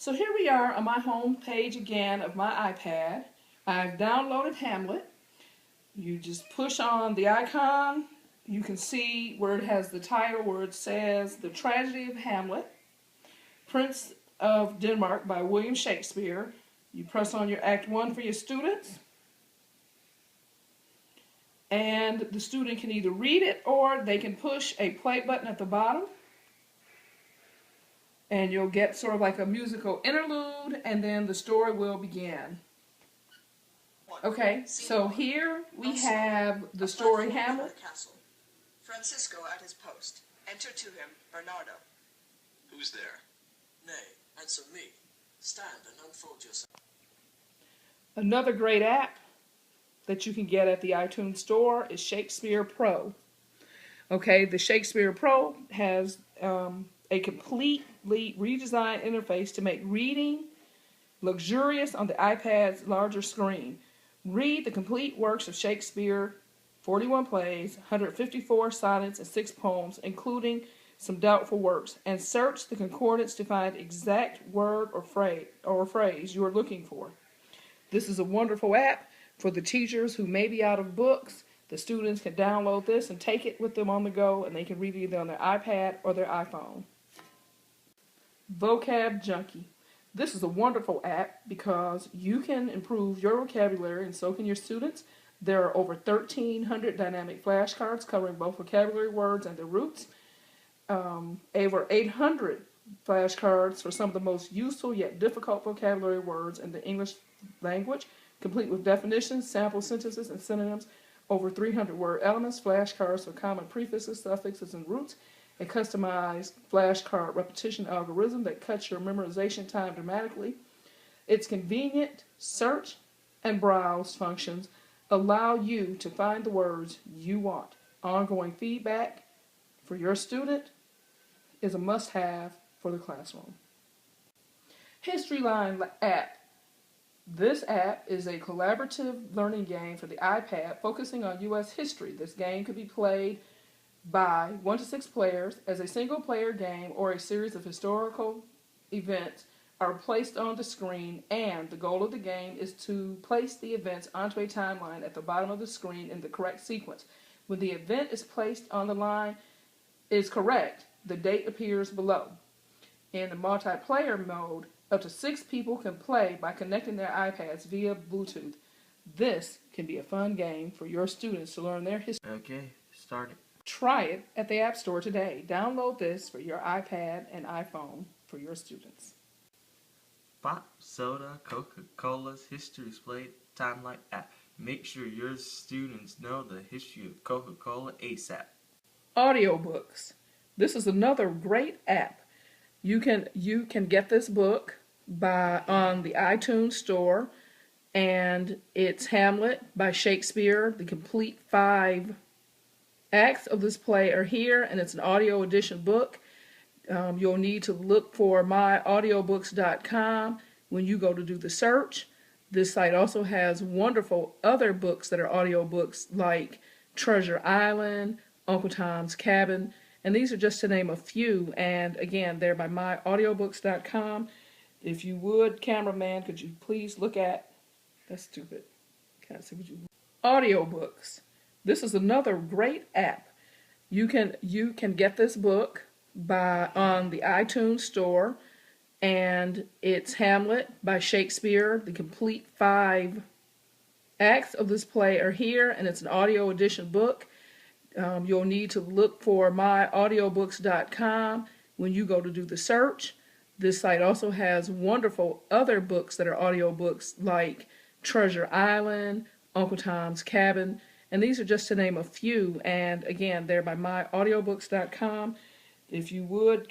So here we are on my home page again of my iPad. I've downloaded Hamlet. You just push on the icon. You can see where it has the title where it says The Tragedy of Hamlet, Prince of Denmark by William Shakespeare. You press on your Act 1 for your students. And the student can either read it or they can push a play button at the bottom. And you'll get sort of like a musical interlude, and then the story will begin. Okay, so here we have the story Hamlet. Francisco at his post. Enter to him Bernardo. Who's there? Nay, answer me. Stand and unfold yourself. Another great app that you can get at the iTunes store is Shakespeare Pro. Okay, the Shakespeare Pro has a completely redesigned interface to make reading luxurious on the iPad's larger screen. Read the complete works of Shakespeare, 41 plays, 154 sonnets, and 6 poems, including some doubtful works, and search the concordance to find exact word or phrase you are looking for. This is a wonderful app for the teachers who may be out of books. The students can download this and take it with them on the go, and they can read it either on their iPad or their iPhone. Vocab Junkie. This is a wonderful app because you can improve your vocabulary and so can your students. There are over 1,300 dynamic flashcards covering both vocabulary words and their roots. Over 800 flashcards for some of the most useful yet difficult vocabulary words in the English language, complete with definitions, sample sentences, and synonyms. Over 300 word elements, flashcards for common prefixes, suffixes, and roots. A customized flashcard repetition algorithm that cuts your memorization time dramatically. Its convenient search and browse functions allow you to find the words you want. Ongoing feedback for your student is a must-have for the classroom. Historyline app. This app is a collaborative learning game for the iPad focusing on U.S. history. This game could be played by 1 to 6 players as a single-player game, or a series of historical events are placed on the screen, and the goal of the game is to place the events onto a timeline at the bottom of the screen in the correct sequence. When the event is placed on the line is correct, the date appears below. In the multiplayer mode, up to 6 people can play by connecting their iPads via Bluetooth. This can be a fun game for your students to learn their history. Okay, start it. Try it at the App Store today. Download this for your iPad and iPhone for your students. Pop, soda, Coca-Cola's history displayed timeline app. Make sure your students know the history of Coca-Cola ASAP. Audiobooks. This is another great app. You can get this book on the iTunes Store, and it's Hamlet by Shakespeare. The complete 5 acts of this play are here, and it's an audio edition book. You'll need to look for myaudiobooks.com when you go to do the search. This site also has wonderful other books that are audiobooks like Treasure Island, Uncle Tom's Cabin, and these are just to name a few. And again, they're by myaudiobooks.com. If you would, cameraman, could you please look at, that's stupid. Can't see what you, audiobooks. This is another great app. You can get this book on the iTunes Store, and it's Hamlet by Shakespeare. The complete 5 acts of this play are here, and it's an audio edition book. You'll need to look for myaudiobooks.com when you go to do the search. This site also has wonderful other books that are audiobooks like Treasure Island, Uncle Tom's Cabin, and these are just to name a few. And again, they're by myaudiobooks.com. If you would,